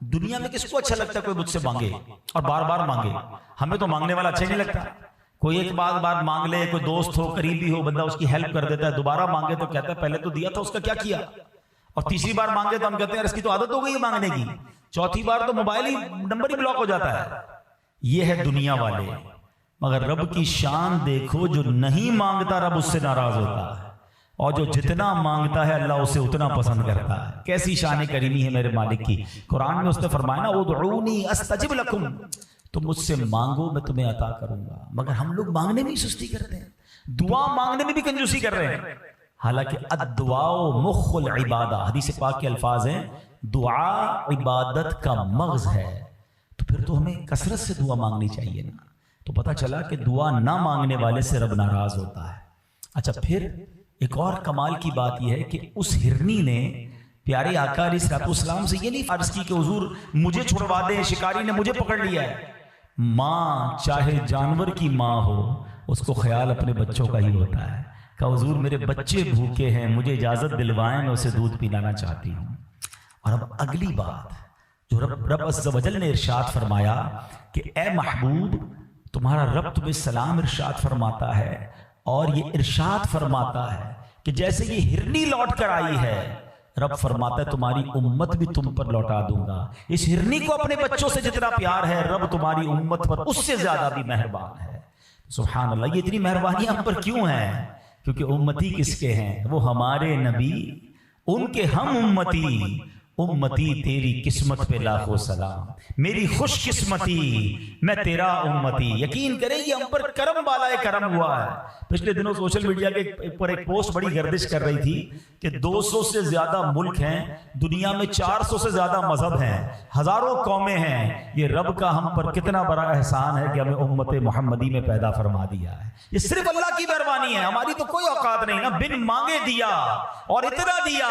دنیا میں کس کو اچھا لگتا ہے کوئی مجھ سے مانگے اور بار بار مانگے؟ ہمیں تو مانگنے والا اچھا نہیں لگتا. کوئی ایک بار مانگ لے، کوئی دوست ہو، قریبی ہو، بندہ اس کی ہیلپ کر دیتا ہے، دوبارہ مانگے تو کہتا ہے پہلے تو دیا تھا، اس کا کیا کیا؟ اور تیسری بار مانگے تو ہم کہتے ہیں اس کی تو عادت ہو گئی ہے مانگنے کی، چوتھی بار تو موبائل ہی نمبر ہی بلاک ہو جاتا ہے. یہ ہے دنیا والے. مگر رب کی شان دیکھو، جو نہیں مانگتا رب اس سے ناراض ہوتا ہے، اور جو جتنا مانگتا ہے اللہ اسے اتنا پسند کرتا ہے. کیسی شان کریمی ہے میرے مالک کی. قرآن میں اس نے فرمایا نا ادعونی استجب لکم، تم مجھ سے مانگو میں تمہیں عطا کروں گا. مگر ہم لوگ مانگنے میں ہی سستی کرتے ہیں، دعا مانگنے میں بھی کنجوسی کر رہے ہیں. حالانکہ الدعاء مخ العبادہ، حدیث پاک کے الفاظ ہیں دعا عبادت کا مغز ہے. تو پھر تو ہمیں کثرت سے دعا مانگنی چاہیے نا. تو پتہ چلا کہ دعا نہ مانگنے والے سے رب ناراض ہوتا ہے. اچھا پھر ایک اور کمال کی بات یہ ہے کہ اس ہرنی نے پیارے آقا علیہ الصلوۃ والسلام سے یہ نہیں عرض کی کہ حضور مجھے چھڑوا دیں، شکاری نے مجھے پکڑ لیا ہے. ماں چاہے جانور کی ماں ہو، اس کو خیال اپنے بچوں کا ہی ہوتا ہے کہ حضور میرے بچے بھوکے ہیں، مجھے اجازت دلوائیں، میں اسے دودھ پلانا چاہتی ہوں. اور اب اگلی بات جو رب عز و جل نے ارشاد فرمایا کہ اے محبوب تمہارا رب تمہیں سلام ارشاد فرماتا ہے، اور یہ ارشاد فرماتا ہے کہ جیسے یہ ہرنی لوٹ کر آئی ہے، رب فرماتا ہے تمہاری امت بھی تم پر لوٹا دوں گا. اس ہرنی کو اپنے بچوں سے جتنا پیار ہے، رب تمہاری امت پر اس سے زیادہ بھی مہربان ہے. سبحان اللہ. یہ اتنی مہربانیاں ہم پر کیوں ہیں؟ کیونکہ امتی کس کے ہیں؟ وہ ہمارے نبی، ان کے ہم امتی. امتی تیری قسمت پہ لاکھوں سلام، میری خوش قسمتی میں تیرا امتی. یقین کریں یہ ہم پر کرم والا کرم ہوا ہے. پچھلے دنوں سوشل میڈیا کے پر ایک پوسٹ بڑی گردش کر رہی تھی کہ 200 سے زیادہ ملک ہیں دنیا میں، 400 سے زیادہ مذہب ہیں، ہزاروں قومیں ہیں. یہ رب کا ہم پر کتنا بڑا احسان ہے کہ ہمیں امت محمدی میں پیدا فرما دیا ہے. یہ صرف اللہ کی مہربانی ہے، ہماری تو کوئی اوقات نہیں نا. بن مانگے دیا اور اتنا دیا،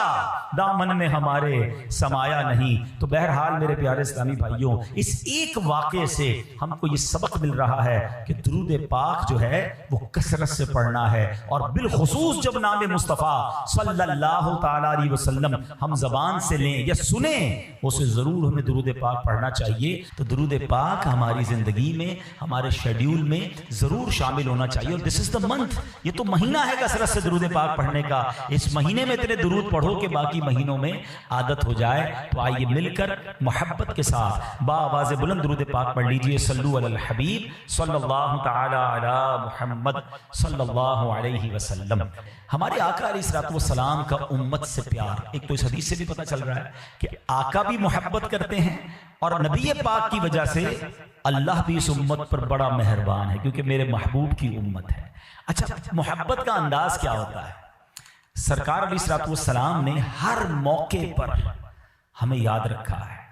دامن میں ہمارے سمایا نہیں. تو بہرحال میرے پیارے اسلامی بھائیوں، اس ایک واقعے سے ہم کو یہ سبق مل رہا ہے کہ درود پاک جو ہے وہ کثرت سے پڑھنا ہے. اور بالخصوص جب نام مصطفیٰ صلی اللہ تعالی علیہ وسلم ہم زبان سے لیں یا سنیں، اسے ضرور ہمیں درود پاک پڑھنا چاہیے. تو درود پاک ہماری زندگی میں، ہمارے شیڈیول میں ضرور شامل ہونا چاہیے. اور دس از دا منتھ، یہ تو مہینہ ہے کثرت سے درود پاک پڑھنے کا. اس مہینے میں اتنے درود پڑھو کہ باقی مہینوں میں عادت ہو جائے. تو آئیے مل کر محبت کے ساتھ با آواز بلند درود پاک پڑھ لیجئے. صلو علی الحبیب صلی اللہ تعالی علی محمد صلی اللہ علیہ وسلم. ہمارے آقا علیہ الصلوۃ والسلام کا امت سے پیار ایک تو اس حدیث سے بھی پتہ چل رہا ہے کہ آقا بھی محبت کرتے ہیں، اور نبی پاک کی وجہ سے اللہ بھی اس امت پر بڑا مہربان ہے کیونکہ میرے محبوب کی امت ہے. اچھا محبت کا انداز کیا ہوتا ہے؟ سرکار علیہ الصلوۃ والسلام نے ہر موقع پر ہمیں یاد رکھا ہے.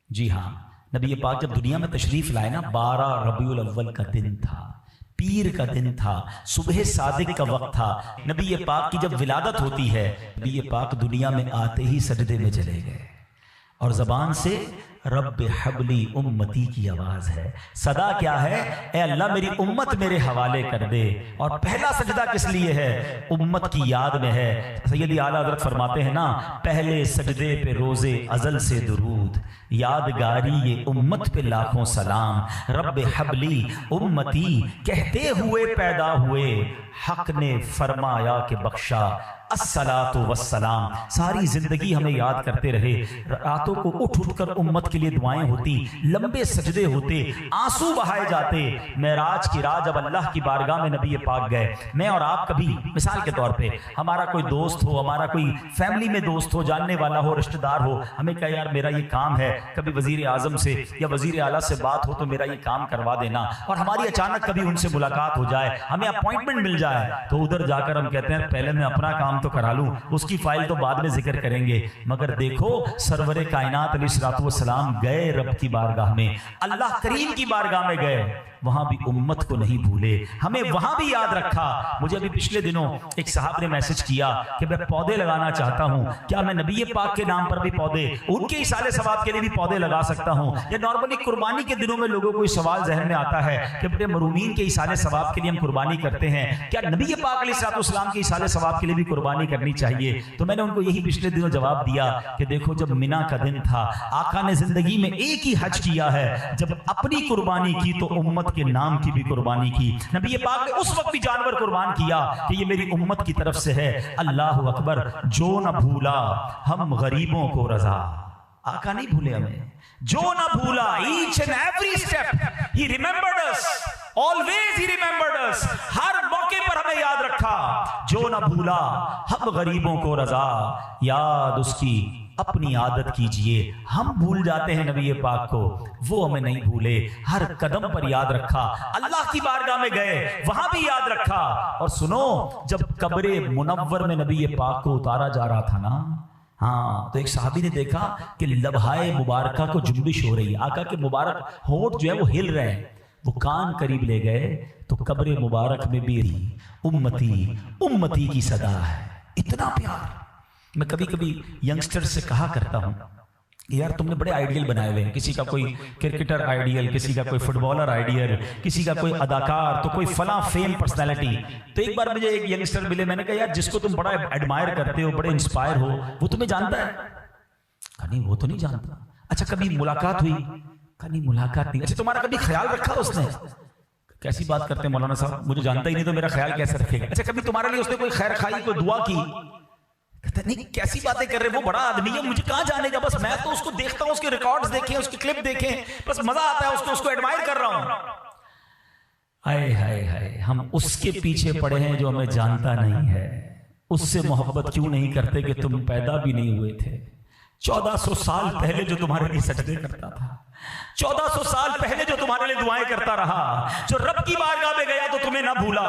جی ہاں، نبی پاک جب دنیا میں تشریف لائے نا، 12 ربیع الاول کا دن تھا، پیر کا دن تھا، صبح صادق کا وقت تھا. نبی پاک کی جب ولادت ہوتی ہے، نبی پاک دنیا میں آتے ہی سجدے میں چلے گئے، اور زبان سے رب حبلی امتی کی آواز ہے. صدا کیا ہے؟ اے اللہ میری امت میرے حوالے کر دے. اور پہلا سجدہ کس لیے ہے؟ امت کی یاد میں ہے. سیدی اعلیٰ حضرت فرماتے ہیں نا، پہلے سجدے پہ روز ازل سے درود، یادگاری یہ امت پہ لاکھوں سلام. رب حبلی امتی کہتے ہوئے پیدا ہوئے، حق نے فرمایا کہ بخشا الصلاۃ والسلام. ساری زندگی ہمیں یاد کرتے رہے. راتوں کو اٹھ اٹھ کر امت کے لیے دعائیں ہوتی، لمبے سجدے ہوتے، آنسو بہائے جاتے. معراج کی رات جب اللہ کی بارگاہ میں نبی پاک گئے، میں اور آپ کبھی مثال کے طور پہ ہمارا کوئی دوست ہو، ہمارا کوئی فیملی میں دوست ہو، جاننے والا ہو، رشتہ دار ہو، ہمیں کہا یار میرا یہ کام ہے، کبھی وزیر اعظم سے یا وزیر اعلیٰ سے بات ہو تو میرا یہ کام کروا دینا. اور ہماری اچانک کبھی ان سے ملاقات ہو جائے، ہمیں اپوائنٹمنٹ مل جائے، تو ادھر جا کر ہم کہتے ہیں پہلے میں اپنا کام تو کرا لوں، اس کی فائل تو بعد میں ذکر کریں گے. مگر دیکھو سرور کائنات علیہ الصلوۃ والسلام گئے رب کی بارگاہ میں، اللہ کریم کی بارگاہ میں گئے، وہاں بھی امت کو نہیں بھولے، ہمیں وہاں بھی یاد رکھا۔ مجھے ابھی پچھلے دنوں ایک صاحب نے میسج کیا کہ میں پودے لگانا چاہتا ہوں، کیا میں نبی پاک کے نام پر بھی پودے، ان کے ایصال ثواب کے لیے بھی پودے لگا سکتا ہوں؟ یا نارملی قربانی کے دنوں میں لوگوں کو سوال ذہن میں آتا ہے کہ اپنے مرحومین کے ایصال ثواب کے لیے ہم قربانی کرتے ہیں، کیا نبی پاک علیہ السلام کے ایصال ثواب کے لیے بھی قربانی کرنی چاہیے؟ تو میں نے ان کو یہی پچھلے دنوں جواب دیا کہ دیکھو، جب منا کا دن تھا، آقا نے زندگی میں ایک ہی حج کیا ہے، جب اپنی قربانی کی تو امت کے نام کی بھی قربانی کی۔ نبی پاک نے اس وقت بھی جانور قربان کیا کہ یہ میری امت کی طرف سے ہے۔ اللہ اکبر، جو نہ بھولا ہم غریبوں کو رضا۔ آقا نہیں بھولے ہمیں، جو نہ بھولا، each and every step he remembered us, always he remembered us، ہر موقع پر ہمیں یاد رکھا۔ جو نہ بھولا ہم غریبوں کو رضا، یاد اس کی اپنی عادت کیجئے۔ ہم بھول جاتے ہیں نبی پاک کو، وہ ہمیں نہیں بھولے، ہر قدم پر یاد رکھا۔ اللہ کی بارگاہ میں گئے، وہاں بھی یاد رکھا۔ اور سنو، جب قبر منور میں نبی پاک کو اتارا جا رہا تھا نا، ہاں، تو ایک صحابی نے دیکھا کہ لبہائے مبارکہ کو جنبش ہو رہی ہے، آقا کے مبارک ہونٹ جو ہے وہ ہل رہے ہیں۔ وہ کان قریب لے گئے تو قبر مبارک میں بھی امتی امتی کی صدا ہے۔ اتنا پیار۔ میں کبھی کبھی ینگسٹر سے کہا کرتا ہوں، یار تم نے بڑے آئیڈیل بنائے ہوئے ہیں، کسی کا کوئی کرکٹر آئیڈیل، کسی کا کوئی فٹ بالر آئیڈیل، کسی کا کوئی اداکار، تو کوئی فلاں فیم پرسنالٹی۔ تو ایک بار مجھے ایک ینگسٹر ملے، میں نے کہا یار جس کو تم بڑا ایڈمائر کرتے ہو، بڑے انسپائر ہو، وہ تمہیں جانتا ہے؟ کہا نہیں، وہ تو نہیں جانتا۔ اچھا کبھی ملاقات ہوئی؟ کہا نہیں، ملاقات نہیں۔ اچھا تمہارا کبھی خیال رکھا اس نے؟ کیسی بات کرتے ہیں مولانا صاحب، مجھے جانتا ہی نہیں تو میرا خیال کیسے رکھے گا؟ اچھا کبھی تمہارے لیے اس نے کوئی خیر خائی، کوئی دعا کی؟ کہتا نہیں، کیسی باتیں کر رہے، وہ بڑا آدمی ہے، مجھے کہاں جانے گا، بس میں تو اس کو دیکھتا ہوں، اس کے ریکارڈز دیکھیں، اس کے کلپ دیکھیں، بس مزہ آتا ہے، اس کو ایڈمائر کر رہا ہوں۔ ہائے ہائے ہائے، ہم اس کے پیچھے پڑے ہیں جو ہمیں جانتا نہیں ہے۔ اس سے محبت کیوں نہیں کرتے کہ تم پیدا بھی نہیں ہوئے تھے؟ 1400 سال پہلے جو تمہارے لیے سجدے کرتا تھا، 1400 سال پہلے جو تمہارے لیے دعائیں کرتا رہا، جو رب کی بارگاہ میں گیا تو تمہیں نہ بھولا،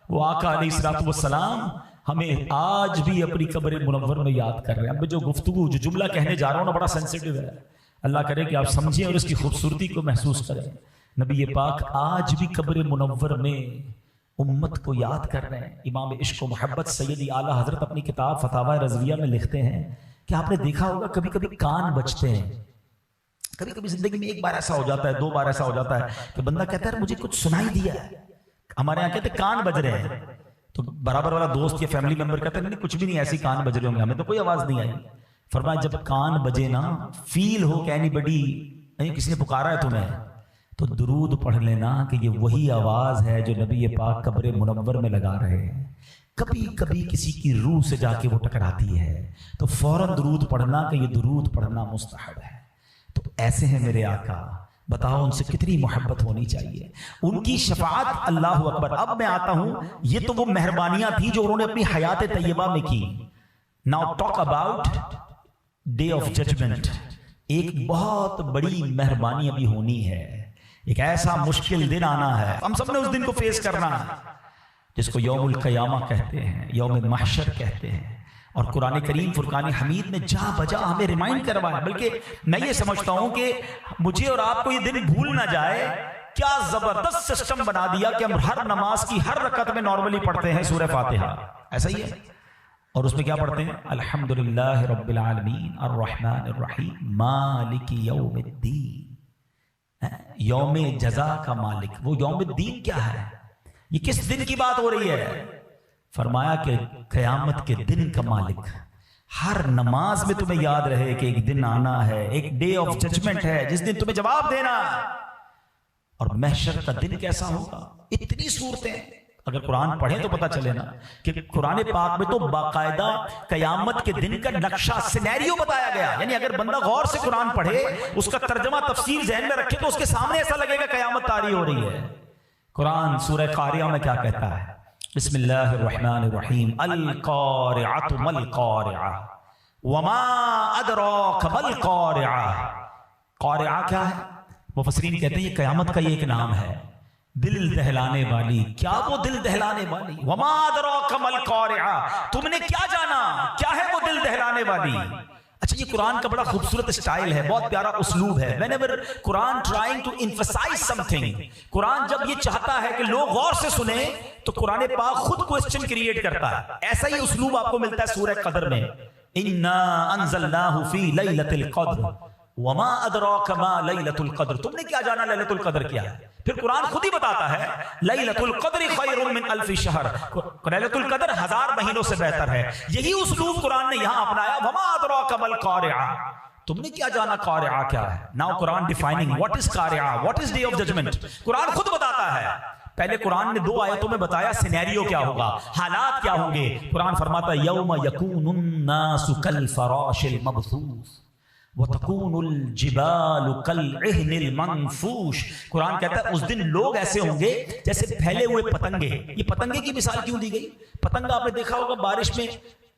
وہ آقا علیہ الصلوۃ والسلام ہمیں آج بھی اپنی قبر منور میں یاد کر رہے ہیں۔ اب جو گفتگو، جو جملہ کہنے جا رہا ہوں نا، بڑا سینسیٹیو ہے، اللہ کرے کہ آپ سمجھیں اور اس کی خوبصورتی کو محسوس کریں۔ نبی پاک آج بھی قبر منور میں امت کو یاد کر رہے ہیں۔ امام عشق و محبت سیدی اعلیٰ حضرت اپنی کتاب فتاوی رضویہ میں لکھتے ہیں کہ آپ نے دیکھا ہوگا کبھی کبھی کان بجتے ہیں، کبھی کبھی زندگی میں ایک بار ایسا ہو جاتا ہے، 2 بار ایسا ہو جاتا ہے کہ بندہ کہتا ہے مجھے کچھ سنائی دیا ہے۔ ہمارے یہاں کہتے ہیں کان بج رہے ہیں، تو برابر والا دوست یا فیملی ممبر کہتا ہے نہیں کچھ بھی نہیں، ایسی کان بج رہے ہوں گے، ہمیں تو کوئی آواز نہیں آئی۔ فرمایا جب کان بجے نا، فیل ہو کہ اینی بڈی، کسی نے پکارا ہے تمہیں، تو درود پڑھ لینا کہ یہ وہی آواز ہے جو نبی پاک قبر منور میں لگا رہے ہیں۔ کبھی کبھی کسی کی روح سے جا کے وہ ٹکراتی ہے تو فوراً درود پڑھنا کہ یہ درود پڑھنا مستحب ہے۔ تو ایسے ہیں میرے آقا، بتاؤ ان سے کتنی محبت ہونی چاہیے، ان کی شفاعت۔ اللہ اکبر۔ اب میں آتا ہوں، یہ تو وہ مہربانیاں تھیں جو انہوں نے اپنی حیات طیبہ میں کی۔ Now talk about day of judgement. ایک بہت بڑی مہربانی ابھی ہونی ہے، ایک ایسا مشکل دن آنا ہے، ہم سب نے اس دن کو فیس کرنا ہے، جس کو یوم القیامہ کہتے ہیں، یوم محشر کہتے ہیں۔ اور قرآن کریم فرقان حمید نے جا بجا ہمیں ریمائنڈ کروایا، بلکہ میں یہ سمجھتا ہوں کہ مجھے اور آپ کو یہ دن بھول نہ جائے۔ کیا زبردست سسٹم بنا دیا کہ ہم ہر نماز کی ہر رکعت میں نارملی پڑھتے ہیں سورہ فاتحہ، ایسا ہی ہے، اور اس میں کیا پڑھتے ہیں؟ الحمدللہ رب العالمین الرحمن الرحیم مالک یوم الدین۔ یوم جزا کا مالک، وہ یوم الدین کیا ہے؟ یہ کس دن کی بات ہو رہی ہے؟ فرمایا کہ قیامت کے دن کا مالک۔ ہر نماز میں تمہیں یاد رہے کہ ایک دن آنا ہے، ایک ڈے آف ججمنٹ ہے جس دن تمہیں جواب دینا ہے۔ اور محشر کا دن کیسا ہوگا؟ اتنی صورتیں اگر قرآن پڑھیں تو پتہ چلے نا کہ قرآن پاک میں تو باقاعدہ قیامت کے دن کا نقشہ، سینیریو بتایا گیا۔ یعنی اگر بندہ غور سے قرآن پڑھے، اس کا ترجمہ تفسیر ذہن میں رکھے تو اس کے سامنے ایسا لگے گا قیامت طاری ہو رہی ہے۔ قرآن سورہ قاریہ میں کیا کہتا ہے؟ بسم اللہ الرحمن الرحیم، القارعۃ ما القارعۃ وما ادراک ما القارعۃ۔ قارعہ کیا ہے؟ مفسرین کہتے ہیں یہ قیامت کا یہ ایک نام ہے، دل دہلانے والی۔ کیا وہ دل دہلانے والی؟ وما ادراک ما القارعۃ، تم نے کیا جانا کیا ہے وہ دل دہلانے والی؟ اچھا یہ قرآن کا بڑا خوبصورت اسٹائل ہے، بہت پیارا اسلوب ہے. whenever Quran trying to emphasize something، قرآن جب یہ چاہتا ہے کہ لوگ غور سے سنیں تو قرآن پاک خود کوسچن کریٹ کرتا ہے. ایسا ہی اسلوب آپ کو ملتا ہے سورہ قدر میں، اِنَّا أَنزَلْنَاهُ فِي لَيْلَةِ الْقَدْرِ وَمَا أَدْرَاكَ مَا لَيْلَةُ الْقَدْرِ. تم نے کیا جانا لیلۃ القدر کیا ہے؟ پھر قرآن خود ہی بتاتا ہے لیلۃ القدر خیر من الف شہر، لیلۃ القدر 1000 مہینوں سے بہتر ہے. یہی اسلوب قرآن نے یہاں اپنایا، وما ادراک ما القارعہ، تم نے کیا جانا قارعہ کیا ہے. Now Quran defining what is قارعہ، what is day of judgment. قرآن خود بتاتا ہے. پہلے قرآن نے 2 آیتوں میں بتایا سینیریو کیا ہوگا، حالات کیا ہوں گے. قرآن فرماتا ہے یوم یکون الناس کالفراش المبثوث وَتَكُونُ الْجِبَالُ كَالْعِهْنِ الْمَنْفُوشِ. قرآن کہتا ہے اس دن لوگ ایسے ہوں گے جیسے پھیلے ہوئے پتنگے. یہ پتنگے کی مثال کیوں دی گئی؟ پتنگا آپ نے دیکھا ہوگا بارش میں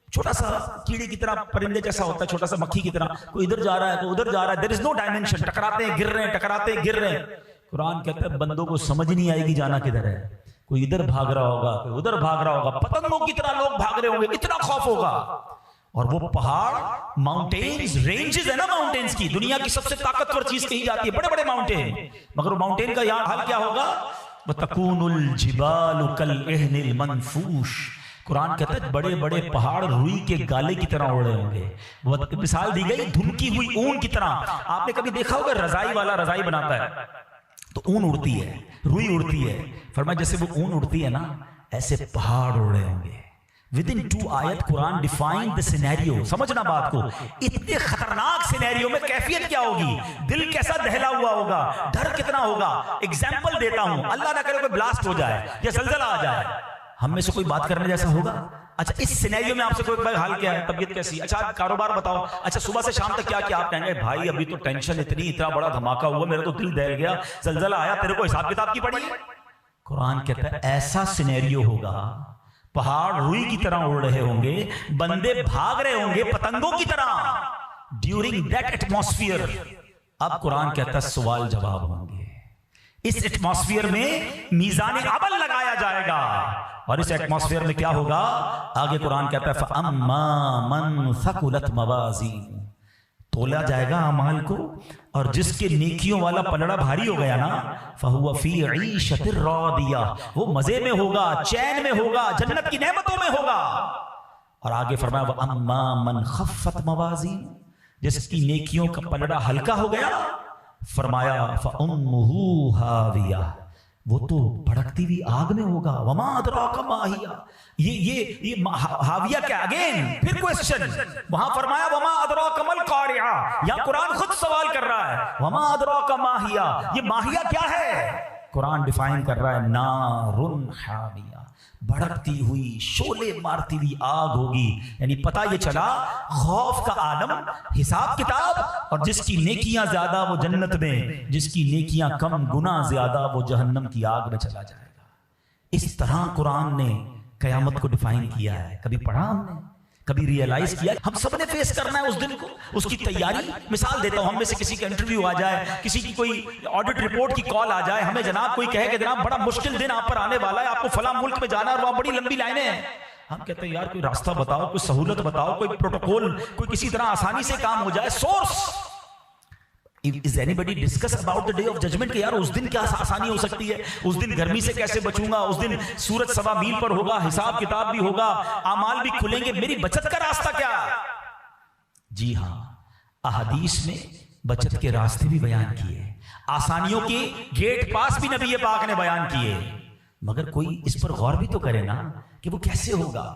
چھوٹا سا کیڑے کی طرح، پرندے جیسا ہوتا ہے، چھوٹا سا مکھی کی طرح، کوئی ادھر جا رہا ہے کوئی ادھر جا رہا ہے. there is no dimension، ٹکراتے ہیں گر رہے ہیں، ٹکراتے ہیں گر رہے ہیں. قرآن کہتا ہے بندوں کو سمجھ نہیں آئے گی جانا کدھر ہے. کوئی ادھر بھاگ رہا ہوگا کوئی ادھر بھاگ رہا ہوگا، پتنگوں کی طرح لوگ بھاگ رہے ہوں گے، اتنا خوف ہوگا. اور وہ پہاڑ، ماؤنٹینز، رینجز ہے نا، ماؤنٹینز کی دنیا کی سب سے طاقتور چیز کہی جاتی ہے، بڑے بڑے ماؤنٹین، مگر وہ ماؤنٹین کا یہاں حال کیا ہوگا؟ وَتَكُونُ الْجِبَالُ كَالْعِهْنِ الْمَنْفُوشِ. قرآن کہتا ہے بڑے بڑے پہاڑ روئی کے گالے کی طرح اڑے ہوں گے. وہ مثال دی گئی دھمکی ہوئی اون کی طرح. آپ نے کبھی دیکھا ہوگا رضائی والا رضائی بناتا ہے تو اون اڑتی ہے، روئی اڑتی ہے. فرمایا جیسے وہ اون اڑتی ہے نا ایسے پہاڑ اڑے ہوں گے. within 2 آیت قرآن ڈیفائن the scenario. سمجھنا بات کو، اتنے خطرناک سینیریو میں کیفیت کیا ہوگی، دل کیسا دہلا ہوا ہوگا، ڈر کتنا ہوگا. ایگزامپل دیتا ہوں، اللہ نہ کرے کوئی بلاسٹ ہو جائے یا زلزلہ آ جائے، ہم میں سے کوئی بات کرنے جیسا ہوگا؟ اچھا اس سینیریو میں آپ سے کوئی حال کیا ہے، طبیعت کیسی، اچھا کاروبار بتاؤ، اچھا صبح سے شام تک کیا کیا. آپ کہیں گے بھائی ابھی تو ٹینشن اتنا بڑا دھماکہ ہوا، میرا تو دل دہل گیا، زلزلہ آیا، تیرے کو حساب کتاب کی پڑی ہے. قرآن کہتا ہے ایسا سینیریو ہوگا، پہاڑ روئی کی طرح اڑ رہے ہوں گے، بندے بھاگ رہے ہوں گے پتنگوں کی طرح ڈیورنگ دیٹ ایٹماسفیئر. اب قرآن کہتا ہے سوال جواب ہوں گے. اس ایٹماسفیئر میں میزان عمل لگایا جائے گا، اور اس ایٹماسفیئر میں کیا ہوگا؟ آگے قرآن کہتا ہے فَأَمَّا مَنْ ثَقُلَتْ مَوَازِينُهُ، تولا جائے گا اعمال کو، اور جس کے نیکیوں والا پلڑا بھاری ہو گیا نا فَهُوَ فِي عِيشَةٍ رَاضِيَةٍ، وہ مزے میں ہوگا، چین میں ہوگا، جنت کی نعمتوں میں ہوگا. اور آگے فرمایا وَأَمَّا مَنْ خَفَّتْ مَوَازِينُهُ، جس کی نیکیوں کا پلڑا ہلکا ہو گیا، فرمایا فَأُمُّهُ هَاوِيَةٌ، وہ تو بھڑکتی ہوئی آگ میں ہوگا. وما ادراک ما ہی، یہ ہاویہ کیا؟ اگین پھر کوسچن. وہاں فرمایا وما ادراک ما القارعہ، یہاں قرآن خود سوال کر رہا ہے وما ادراک ما ہی، یہ ماہیہ کیا ہے؟ قرآن ڈیفائن کر رہا ہے نار حامیہ، بھڑکتی ہوئی شعلے مارتی ہوئی آگ ہوگی. یعنی پتہ یہ چلا خوف کا عالم، حساب کتاب، اور جس کی نیکیاں زیادہ وہ جنت میں، جس کی نیکیاں کم گنا زیادہ وہ جہنم کی آگ میں چلا جائے گا. اس طرح قرآن نے قیامت کو ڈیفائن کیا ہے. کبھی پڑھا ہم نے، کبھی ریئلائز کیا؟ ہم سب نے فیس کرنا ہے اس دن کو، اس کی تیاری. مثال دیتا ہوں، ہم میں سے کسی کا انٹرویو آ جائے، کسی کی کوئی آڈٹ رپورٹ کی کال آ جائے، ہمیں جناب کوئی کہے کہ جناب بڑا مشکل دن آپ پر آنے والا ہے، آپ کو فلاں ملک میں جانا ہے اور وہاں بڑی لمبی لائنیں ہیں. ہم کہتے ہیں یار کوئی راستہ بتاؤ، کوئی سہولت بتاؤ، کوئی پروٹوکول، کوئی کسی طرح آسانی سے کام ہو جائے. Source Is anybody discuss about the day of judgment کہ یار اس دن کیا آسانی ہو سکتی ہے، اس دن گرمی سے کیسے بچوں گا، اس دن سورج 1.25 میل پر ہوگا، حساب کتاب بھی ہوگا، اعمال بھی کھلیں گے، میری بچت کا راستہ کیا؟ جی ہاں، احادیث میں بچت کے راستے بھی بیان کیے، آسانیوں کے گیٹ پاس بھی نبی پاک نے بیان کیے، مگر کوئی اس پر غور بھی تو کرے نا کہ وہ کیسے ہوگا.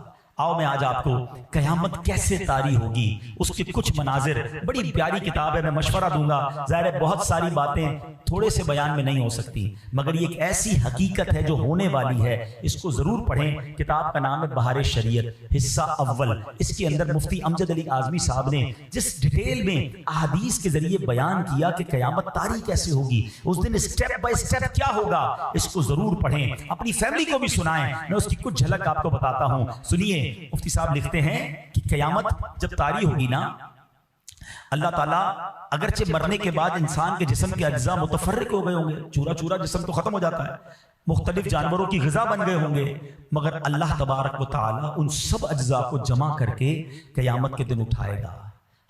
آؤ میں آج آپ کو قیامت کیسے طاری ہوگی اس کے کچھ مناظر، بڑی پیاری کتاب ہے، میں مشورہ دوں گا. ظاہر ہے بہت ساری باتیں تھوڑے سے بیان میں نہیں ہو سکتی، مگر یہ ایک ایسی حقیقت ہے جو ہونے والی ہے، اس کو ضرور پڑھیں. کتاب کا نام ہے بہار شریعت حصہ اول. اس کے اندر مفتی امجد علی اعظمی صاحب نے جس ڈیٹیل میں احادیث کے ذریعے بیان کیا کہ قیامت طاری کیسے ہوگی، اس دن اسٹیپ بائی اسٹیپ کیا ہوگا، اس کو ضرور پڑھیں، اپنی فیملی کو بھی سنائیں. میں اس کی کچھ جھلک آپ کو بتاتا ہوں، سنیے. مفتی صاحب لکھتے ہیں کہ قیامت جب طاری ہوگی نا، اللہ تعالیٰ اگرچہ مرنے کے بعد انسان کے جسم کے اجزاء متفرق ہو گئے ہوں گے، چورا چورا جسم تو ختم ہو جاتا ہے، مختلف جانوروں کی غذا بن گئے ہوں گے، مگر اللہ تبارک و تعالیٰ ان سب اجزاء کو جمع کر کے قیامت کے دن اٹھائے گا.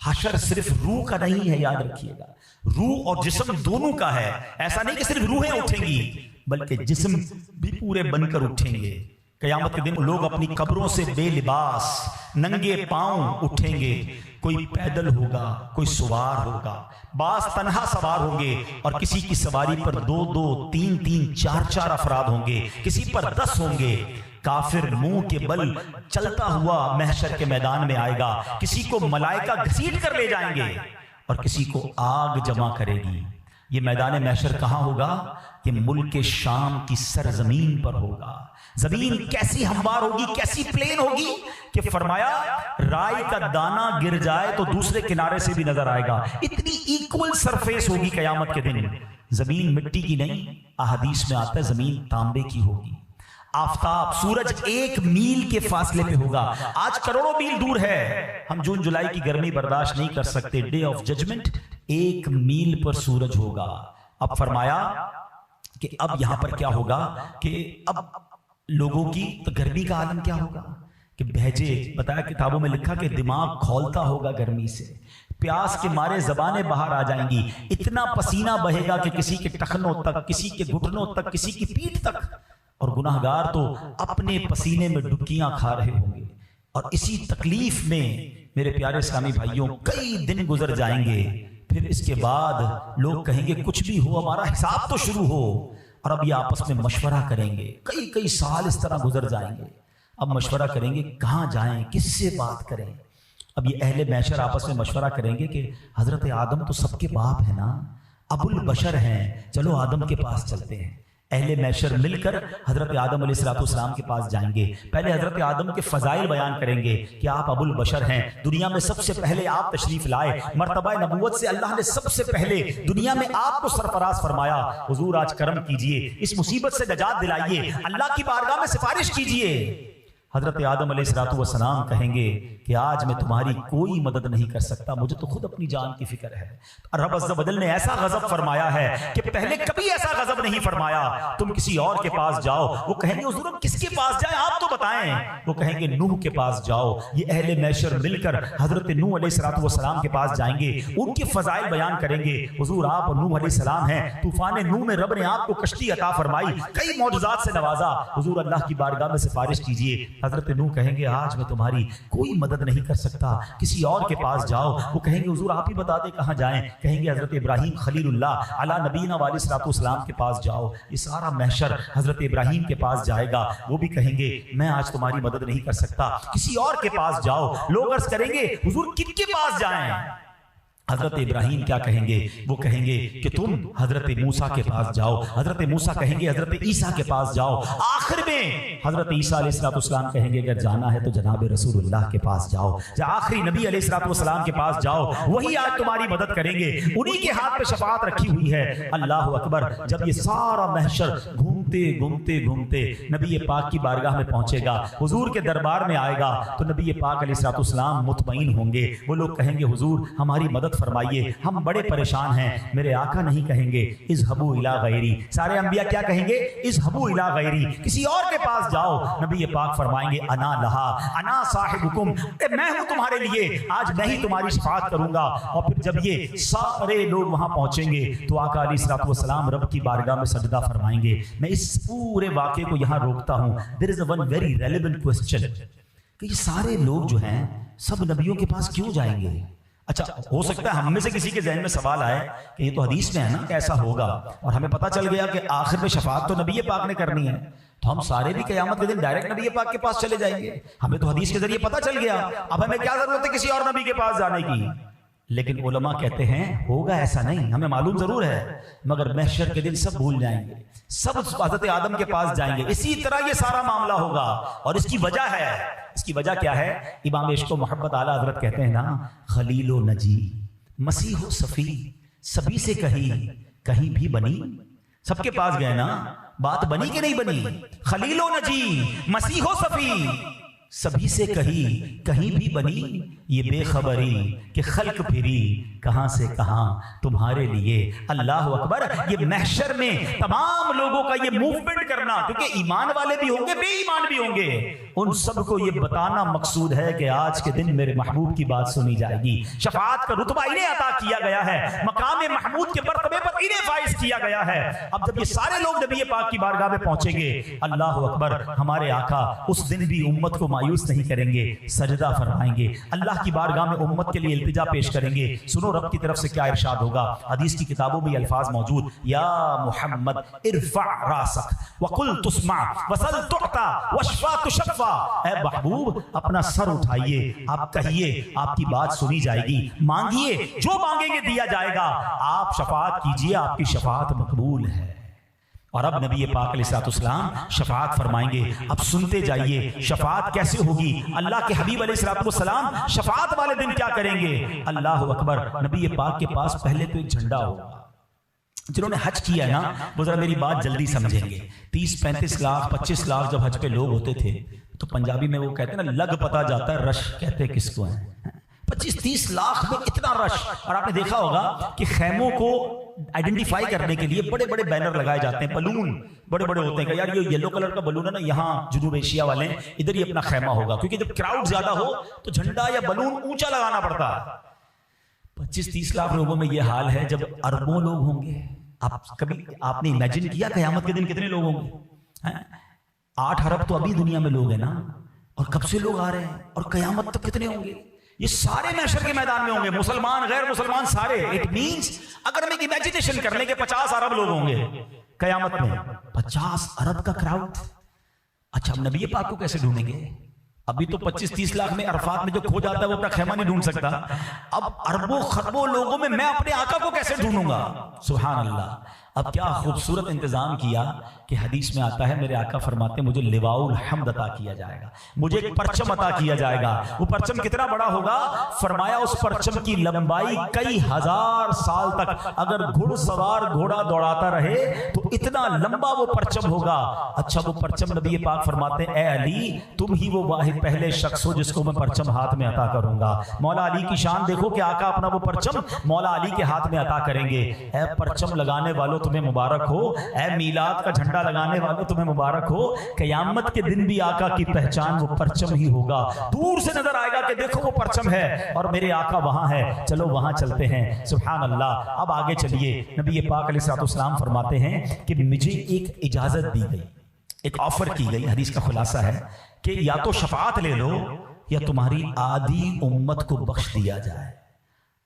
حشر صرف روح کا نہیں ہے، یاد رکھیے گا، روح اور جسم دونوں کا ہے. ایسا نہیں کہ صرف روحیں اٹھیں گی بلکہ جسم بھی پورے بن کر اٹھیں گے. قیامت کے دن لوگ اپنی قبروں سے بے لباس ننگے پاؤں اٹھیں گے. کوئی پیدل ہوگا، کوئی سوار ہوگا، بعض تنہا سوار ہوں گے اور کسی کی سواری پر 2-2 3-3 4-4 افراد ہوں گے، کسی پر 10 ہوں گے. کافر منہ کے بل چلتا ہوا محشر کے میدان میں آئے گا. کسی کو ملائکہ گھسیٹ کر لے جائیں گے اور کسی کو آگ جمع کرے گی. یہ میدان محشر کہاں ہوگا؟ یہ ملک شام کی سرزمین پر ہوگا. زمین کیسی ہموار ہوگی، کیسی پلین ہوگی کہ فرمایا رائی کا دانہ گر جائے تو دوسرے کنارے سے بھی نظر آئے گا. اتنی ایکول سرفیس ہوگی قیامت کے دن. زمین مٹی کی نہیں، احادیث میں آتا ہے زمین تانبے کی ہوگی. آفتاب، سورج 1 میل کے فاصلے پہ ہوگا. آج کروڑوں میل دور ہے، ہم جون جولائی کی گرمی برداشت نہیں کر سکتے. ڈے آف ججمنٹ 1 میل پر سورج ہوگا. اب فرمایا کہ اب یہاں پر کیا ہوگا کہ اب لوگوں کی تو گرمی کا عالم کیا ہوگا کہ بھیجے. بتایا کتابوں میں لکھا کہ دماغ کھولتا ہوگا گرمی سے، پیاس کے مارے زبانیں باہر آ جائیں گی. اتنا پسینہ بہے گا کہ کسی کے ٹخنوں تک، کسی کے گھٹنوں تک، کسی کی پیٹھ تک. اور گناہگار تو اپنے پسینے میں ڈبکیاں کھا رہے ہوں گے. اور اسی تکلیف میں میرے پیارے اسلامی بھائیوں کئی دن گزر جائیں گے. پھر اس کے بعد لوگ کہیں گے کچھ بھی ہو ہمارا حساب تو شروع ہو. اور اب یہ آپس میں مشورہ کریں گے. کئی سال اس طرح گزر جائیں گے. اب مشورہ کریں گے کہاں جائیں، کس سے بات کریں. اب یہ اہل محشر آپس میں مشورہ کریں گے کہ حضرت آدم تو سب کے باپ ہے نا، ابو البشر ہیں، چلو آدم کے پاس چلتے ہیں. اہل محشر مل کر حضرت آدم علیہ السلام کے پاس جائیں گے. پہلے حضرت آدم کے فضائل بیان کریں گے کہ آپ ابو البشر ہیں، دنیا میں سب سے پہلے آپ تشریف لائے، مرتبہ نبوت سے اللہ نے سب سے پہلے دنیا میں آپ کو سرفراز فرمایا. حضور آج کرم کیجئے، اس مصیبت سے نجات دلائیے، اللہ کی بارگاہ میں سفارش کیجئے. حضرت آدم علیہ السلام کہیں گے کہ آج میں تمہاری کوئی مدد نہیں کر سکتا، مجھے تو خود اپنی جان کی فکر ہے. رب عز و جل نے ایسا غضب فرمایا ہے کہ پہلے کبھی ایسا غضب نہیں فرمایا. تم کسی اور کے پاس جاؤ. وہ کہیں گے حضور ہم کس کے پاس جائیں آپ تو بتائیں. وہ کہیں گے نوح کے پاس جاؤ. یہ اہل محشر مل کر حضرت نوح علیہ السلام کے پاس جائیں گے، ان کے فضائل بیان کریں گے. حضور آپ نوح علیہ السلام ہیں، طوفان نوح میں رب نے آپ کو کشتی عطا فرمائی، کئی معجزات سے نوازا. حضور اللہ کی بارگاہ میں سفارش کیجیے. حضرت نوح کہیں گے آج میں تمہاری کوئی مدد نہیں کر سکتا، کسی اور کے پاس جاؤ. وہ کہیں گے حضور آپ ہی بتا دیں کہاں جائیں. کہیں گے حضرت ابراہیم خلیل اللہ علی نبینا علیہ السلام کے پاس جاؤ. یہ سارا محشر حضرت ابراہیم کے پاس جائے گا. وہ بھی کہیں گے میں آج تمہاری مدد نہیں کر سکتا، کسی اور کے پاس جاؤ. لوگ عرض کریں گے حضور کن کے پاس جائیں. حضرت ابراہیم کیا کہیں گے؟ وہ کہیں گے کہ تم حضرت موسیٰ کے پاس جاؤ. حضرت موسیٰ کہیں گے حضرت عیسیٰ کے پاس جاؤ. آخر میں حضرت عیسیٰ علیہ السلام کہیں گے اگر جانا ہے تو جناب رسول اللہ کے پاس جاؤ. آخری نبی علیہ السلام کے پاس جاؤ، وہی آج تمہاری مدد کریں گے، انہی کے ہاتھ پہ شفاعت رکھی ہوئی ہے. اللہ اکبر. جب یہ سارا محشر گھومتے نبی پاک کی بارگاہ میں پہنچے گا، حضور کے دربار میں آئے گا، تو نبی پاک علیہ السلام مطمئن ہوں گے. وہ لوگ کہیں گے حضور ہماری مدد فرمائیے، ہم بڑے پریشان ہیں. میرے آقا نہیں کہیں گے اذهبوا الی غیری. سارے انبیاء کیا کہیں گے؟ اذهبوا الی غیری، کسی اور کے پاس جاؤ. نبی پاک فرمائیں گے انا لہا انا صاحبکم، میں ہوں تمہارے لیے، آج میں ہی تمہاری شفاعت کروں گا. اور پھر جب یہ سارے لوگ وہاں پہنچیں گے تو آقا علیہ السلام رب کی بارگاہ میں سجدہ فرمائیں گے. میں اس پورے واقعے کو یہاں روکتا ہوں. There is a one very relevant question کہ یہ سارے لوگ جو ہیں سب نبیوں کے پاس کیوں جائیں گے؟ اچھا ہو سکتا ہے ہم میں سے کسی کے ذہن میں سوال آئے کہ یہ تو حدیث میں ہے نا کہ ایسا ہوگا، اور ہمیں پتہ چل گیا کہ آخر میں شفاعت تو نبی پاک نے کرنی ہے، تو ہم سارے بھی قیامت کے دن ڈائریکٹ نبی پاک کے پاس چلے جائیں گے. ہمیں تو حدیث کے ذریعے پتہ چل گیا، اب ہمیں کیا ضرورت ہے کسی اور نبی کے پاس جانے کی. لیکن علماء کہتے ہیں ہوگا ایسا نہیں، ہمیں معلوم ضرور ہے، مگر محشر کے دن سب بھول جائیں گے، سب حضرت آدم کے پاس جائیں گے. اسی طرح یہ سارا معاملہ ہوگا. اور اس کی وجہ ہے، اس کی وجہ کیا ہے؟ امام عشق و محبت اعلیٰ حضرت کہتے ہیں نا خلیل و نجی مسیح و صفی، سبھی سے کہیں بھی بنی. سب کے پاس گئے نا، بات بنی کہ نہیں بنی؟ خلیل و نجی مسیح و صفی، سبھی سے کہیں بھی بنی. یہ بے خبری کہ خلق پھری کہاں سے کہاں تمہارے لیے. اللہ اکبر. یہ محشر میں تمام لوگوں کا یہ موومنٹ کرنا کرنا, کیونکہ ایمان والے بھی ہوں گے, بے ایمان بھی ہوں گے, ان سب کو یہ بتانا مقصود ہے کہ آج کے دن میرے محبوب کی بات سنی جائے گی. شفاعت کا رتبہ انہیں عطا کیا گیا ہے, مقام محمود کے مرتبے پر انہیں فائز کیا گیا ہے. اب جب یہ سارے لوگ نبی پاک کی بارگاہ میں پہنچیں گے, اللہ اکبر, ہمارے آقا اس دن بھی امت کو مایوس نہیں کریں گے, سجدہ فرمائیں گے, اللہ کی بارگاہ میں امت کے لیے التجا پیش کریں گے. سنو رب کی طرف سے کیا ارشاد ہوگا. حدیث کی کتابوں میں الفاظ موجود, یا محمد ارفع راسک وقل تسمع وسل تعطى واشفع تشفع. اے محبوب اپنا سر اٹھائیے, آپ کہیے آپ کی بات سنی جائے گی, مانگیے جو مانگیں گے دیا جائے گا, آپ شفاعت کیجیے آپ کی شفاعت مقبول ہے. اور اب نبی پاک علیہ السلام شفاعت فرمائیں گے. اب سنتے جائیے شفاعت کیسے ہوگی. اللہ کے حبیب علیہ السلام شفاعت والے دن کیا کریں گے. اللہ اکبر, نبی پاک کے پاس پہلے تو ایک جھنڈا ہوگا. جنہوں نے حج کیا ہے نا وہ ذرا میری بات جلدی سمجھیں گے. 30-35 لاکھ 25 لاکھ جب حج پہ لوگ ہوتے تھے تو پنجابی میں وہ کہتے ہیں نا, لگ پتا جاتا ہے رش کہتے کس کو ہیں. 25-30 لاکھ میں اتنا رش. اور آپ نے دیکھا ہوگا کہ خیموں کو آئیڈینٹیفائی کرنے کے لیے بڑے بڑے بینر لگائے جاتے ہیں, بلون بڑے بڑے ہوتے ہیں کہ یار یہ یلو کلر کا بلون ہے نا, یہاں جنوب ایشیا والے ادھر ہی اپنا خیمہ ہوگا, کیونکہ جب کراؤڈ زیادہ ہو تو جھنڈا یا بلون اونچا لگانا پڑتا ہے. 25-30 لاکھ لوگوں میں یہ حال ہے, جب اربوں لوگ ہوں گے. آپ نے امیجن کیا قیامت کے دن کتنے لوگ ہوں گے. 8 ارب تو ابھی دنیا میں لوگ ہیں نا, اور کب سے لوگ آ رہے ہیں, اور قیامت تک کتنے ہوں گے. یہ سارے محشر کے میدان میں ہوں گے, مسلمان غیر مسلمان سارے. اٹ مینس اگر ہم ایک امیجنیشن کر لیں کہ 50 ارب لوگ ہوں گے قیامت میں, 50 ارب کا کراؤڈ. اچھا اب نبی پاک کو کیسے ڈھونڈیں گے. ابھی تو 25-30 لاکھ میں عرفات میں جو کھو جاتا ہے وہ اپنا خیمہ نہیں ڈھونڈ سکتا. اب اربوں خربوں لوگوں میں میں اپنے آقا کو کیسے ڈھونڈوں گا. سبحان اللہ. اب کیا خوبصورت انتظام کیا کہ حدیث میں آتا ہے میرے آقا فرماتے ہیں مجھے لواء الحمد عطا کیا جائے گا, مجھے ایک پرچم عطا کیا جائے گا. وہ پرچم کتنا بڑا ہوگا. فرمایا اس پرچم کی لمبائی کئی ہزار سال تک, اگر گھڑ سوار گھوڑا دوڑاتا رہے تو اتنا لمبا وہ پرچم ہوگا. اچھا وہ پرچم نبی پاک فرماتے ہیں اے علی تم ہی وہ واحد پہلے شخص ہو جس کو میں پرچم ہاتھ میں عطا کروں گا. مولا علی کی شان دیکھو کہ آقا اپنا وہ پرچم مولا علی کے ہاتھ میں عطا کریں گے. اے پرچم لگانے والوں تمہیں مبارک ہو, اے میلاد کا جھنڈا لگانے والوں تمہیں مبارک ہو. قیامت کے دن بھی آقا کی پہچان وہ پرچم ہی ہوگا. دور سے نظر آئے گا کہ دیکھو وہ پرچم ہے اور میرے آقا وہاں ہے, چلو وہاں چلتے ہیں. سبحان اللہ. اب آگے چلیے. نبی پاک علیہ السلام فرماتے ہیں کہ مجھے ایک اجازت دی گئی, ایک آفر کی گئی. حدیث کا خلاصہ ہے کہ یا تو شفاعت لے لو یا تمہاری آدھی امت کو بخش دیا جائے.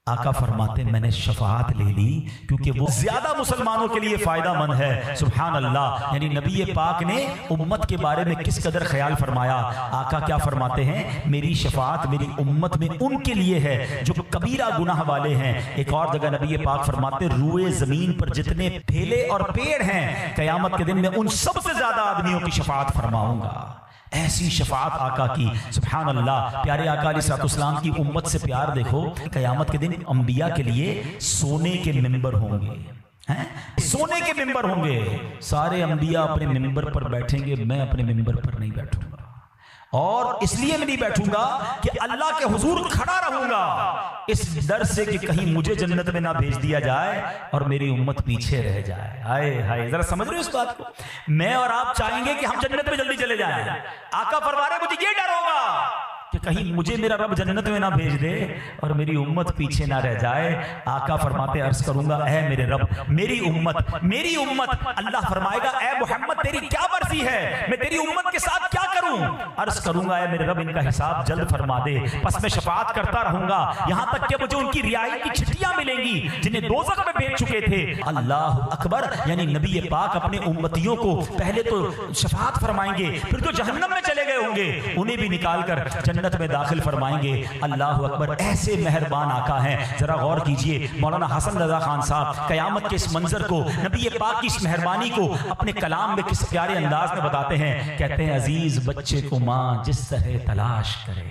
آقا فرماتے میں نے شفاعت لے لی کیونکہ وہ زیادہ مسلمانوں کے لیے فائدہ مند ہے. سبحان اللہ. یعنی نبی پاک نے امت کے بارے میں کس قدر خیال فرمایا. آقا کیا فرماتے ہیں میری شفاعت میری امت میں ان کے لیے ہے جو کبیرہ گناہ والے ہیں. ایک اور جگہ نبی پاک فرماتے روئے زمین پر جتنے پھیلے اور پیڑ ہیں قیامت کے دن میں ان سب سے زیادہ آدمیوں کی شفاعت فرماؤں گا. ایسی شفاعت آقا کی. سبحان اللہ. پیارے آقا علیہ السلام کی امت سے پیار دیکھو. قیامت کے دن انبیاء کے لیے سونے کے ممبر ہوں گے, سونے کے ممبر ہوں گے. سارے انبیاء اپنے ممبر پر بیٹھیں گے, میں اپنے ممبر پر نہیں بیٹھوں گا. اور اس لیے میں نہیں بیٹھوں گا کہ اللہ کے حضور کھڑا رہوں گا اس ڈر سے کہ کہیں مجھے جنت میں نہ بھیج دیا جائے اور میری امت پیچھے رہ جائے. ہائے ہائے, ذرا سمجھ رہے ہو اس بات کو. میں اور آپ چاہیں گے کہ ہم جنت میں جلدی چلے جائیں. آقا فرما رہے مجھے یہ ڈر ہوگا کہ کہیں مجھے میرا رب جنت میں نہ بھیج دے اور میری امت پیچھے نہ رہ جائے. آقا فرماتے عرض کروں گا اے میرے رب میری امت. اللہ فرمائے گا اے محمد تیری کیا مرضی ہے, میں تیری امت کے ساتھ کیا کروں. عرض کروں گا اے میرے رب ان کا حساب جلد فرما دے. پس میں شفاعت کرتا رہوں گا یہاں تک کہ مجھے ان کی رہائی کی چھٹیاں ملیں گی جنہیں دوزخ میں بھیج چکے تھے. اللہ اکبر. یعنی نبی پاک اپنے امتیوں کو پہلے تو شفاعت فرمائیں گے, پھر جو جہنم میں چلے گئے ہوں گے انہیں بھی نکال کر جنت میں داخل فرمائیں گے. اللہ اکبر. ایسے مہربان آقا ہیں. ذرا غور کیجئے. مولانا حسن رضا خان صاحب قیامت کے اس منظر کو, نبی پاک کی اس مہربانی کو اپنے کلام میں کس پیارے انداز میں بتاتے ہیں. کہتے ہیں عزیز بچے کو ماں جس طرح تلاش کرے.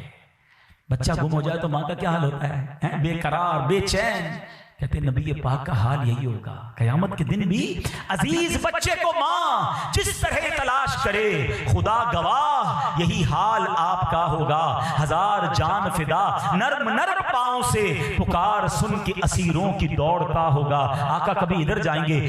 بچہ گم ہو جائے تو ماں کا کیا حال ہوتا ہے, بے قرار بے چین. کہتے ہیں نبی پاک کا حال یہی ہوگا قیامت کے دن بھی. عزیز بچے کو ماں جس طرح تلاش کرے, خدا گواہ یہی حال آپ کا ہوگا. ہزار جان فدا نرم نرم پاؤں سے پکار سن کے اسیروں کی دوڑتا ہوگا. آقا کبھی ادھر جائیں گے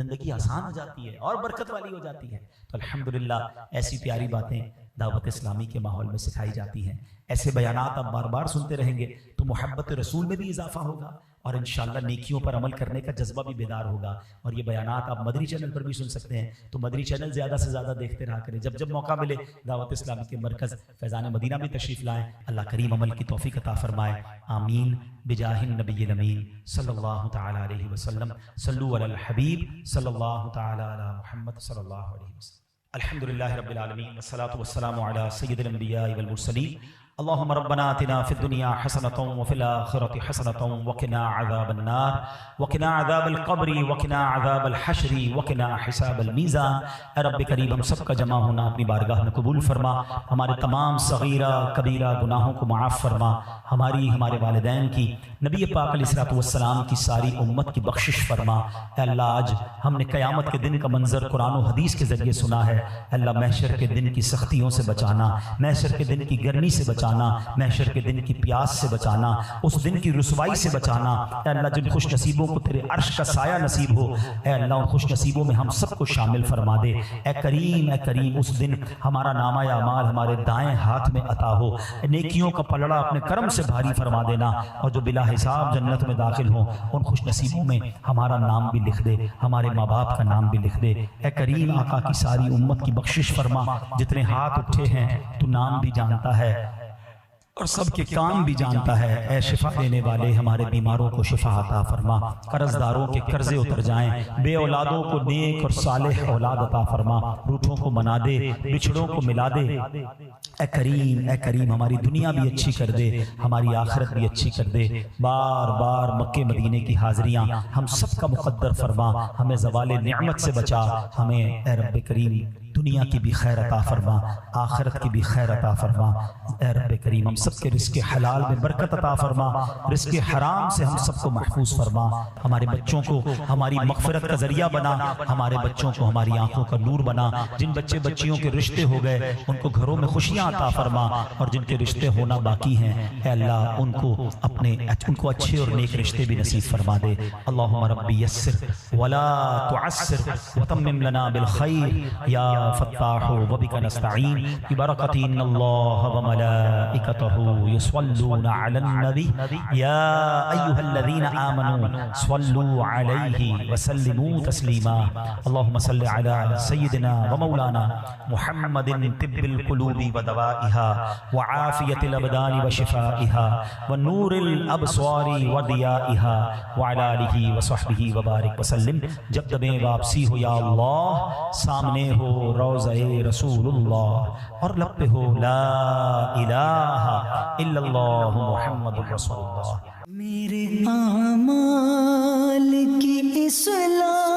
زندگی آسان ہو جاتی ہے اور برکت والی ہو جاتی ہے۔ تو الحمدللہ ایسی پیاری باتیں دعوت اسلامی کے ماحول میں سکھائی جاتی ہیں۔ ایسے بیانات آپ بار بار سنتے رہیں گے تو محبت رسول میں بھی اضافہ ہوگا اور انشاءاللہ نیکیوں پر عمل کرنے کا جذبہ بھی بیدار ہوگا۔ اور یہ بیانات آپ مدری چینل پر بھی سن سکتے ہیں، تو مدری چینل زیادہ سے زیادہ دیکھتے رہا کریں۔ جب جب موقع ملے دعوت اسلامی کے مرکز فیضان مدینہ میں تشریف لائیں، اللہ کریم عمل کی توفیق عطا فرمائے، آمین بجاہ النبی الامین صلی اللہ تعالی علیہ وسلم۔ صلو علی الحبیب صلی اللہ تعالی علی محمد صلی اللہ علیہ وسلم۔ الحمدللہ رب العالمین والصلاة والسلام علی سید الانبیاء والمرسلین۔ اللهم ربنا آتنا في الدنيا حسنة وفي الآخرة حسنة وقنا عذاب النار وقنا عذاب القبر وقنا عذاب الحشر وقنا حساب الميزان۔ اے رب کریم ہم سب کا جمع ہونا اپنی بارگاہ میں قبول فرما، ہمارے تمام صغیرہ کبیرہ گناہوں کو معاف فرما، ہمارے والدین کی، نبی پاک علیہ الصلوۃ والسلام کی ساری امت کی بخشش فرما۔ اے اللہ آج ہم نے قیامت کے دن کا منظر قرآن و حدیث کے ذریعے سنا ہے، اللہ محشر کے دن کی سختیوں سے بچانا، محشر کے دن کی گرمی سے بچانا، محشر کے دن کی پیاس سے بچانا، اس دن کی رسوائی سے بچانا۔ اے اللہ جن خوش نصیبوں کو تیرے عرش کا سایہ نصیب ہو، اے اللہ ان خوش نصیبوں میں ہم سب کو شامل فرما دے۔ اے کریم اس دن ہمارا نامہ اعمال ہمارے دائیں ہاتھ میں عطا ہو، نیکیوں کا پلڑا اپنے کرم سے بھاری فرما دینا، اور جو بلا حساب جنت میں داخل ہوں ان خوش نصیبوں میں ہمارا نام بھی لکھ دے، ہمارے ماں باپ کا نام بھی لکھ دے۔ اے کریم آقا کی ساری امت کی بخشش فرما، جتنے ہاتھ اٹھے ہیں تو نام بھی جانتا ہے اور سب کے کام بھی جانتا ہے۔ اے شفا دینے والے ہمارے بیماروں کو شفا عطا فرما، قرض داروں کے قرضے اتر جائیں، بے اولادوں کو نیک اور صالح اولاد عطا فرما، روٹھوں کو منا دے، بچھڑوں کو ملا دے۔ اے کریم ہماری دنیا بھی اچھی کر دے، ہماری آخرت بھی اچھی کر دے۔ بار بار مکے مدینے کی حاضریاں ہم سب کا مقدر فرما، ہمیں زوال نعمت سے بچا، ہمیں اے رب کریم دنیا کی بھی خیر عطا فرما، آخرت کی بھی خیر عطا فرما۔ اے رب کریم ہم سب کے رزق حلال میں برکت عطا فرما، رزق حرام سے ہم سب کو محفوظ فرما، ہمارے بچوں کو ہماری مغفرت کا ذریعہ بنا، ہمارے بچوں کو ہماری آنکھوں کا نور بنا۔ جن بچے بچیوں کے رشتے ہو گئے ان کو گھروں میں خوشیاں عطا فرما، اور جن کے رشتے ہونا باقی ہیں اے اللہ ان کو اچھے اور نیک رشتے بھی نصیب فرما دے۔ اللہم ربی یسر ولا تعسر وتمم لنا بالخیر یا فتاح وبک نستعین ببرکۃ ان اللہ وملائکتہ یصلون علی النبی یا ایھا الذین آمنوا صلوا علیہ وسلموا تسلیما۔ اللہم صل علی سیدنا ومولانا محمد طب القلوب ودوائها وعافیۃ الابدان وشفائها ونور الابصار وضیائها وعلی آلہ وصحبہ وبارک وسلم۔ جب دمیں واپسی ہو یا اللہ، سامنے ہو روضہ رسول اللہ اور لب پہ ہو لا الہ الا اللہ محمد رسول اللہ۔ میرے اعمال کی اصلاح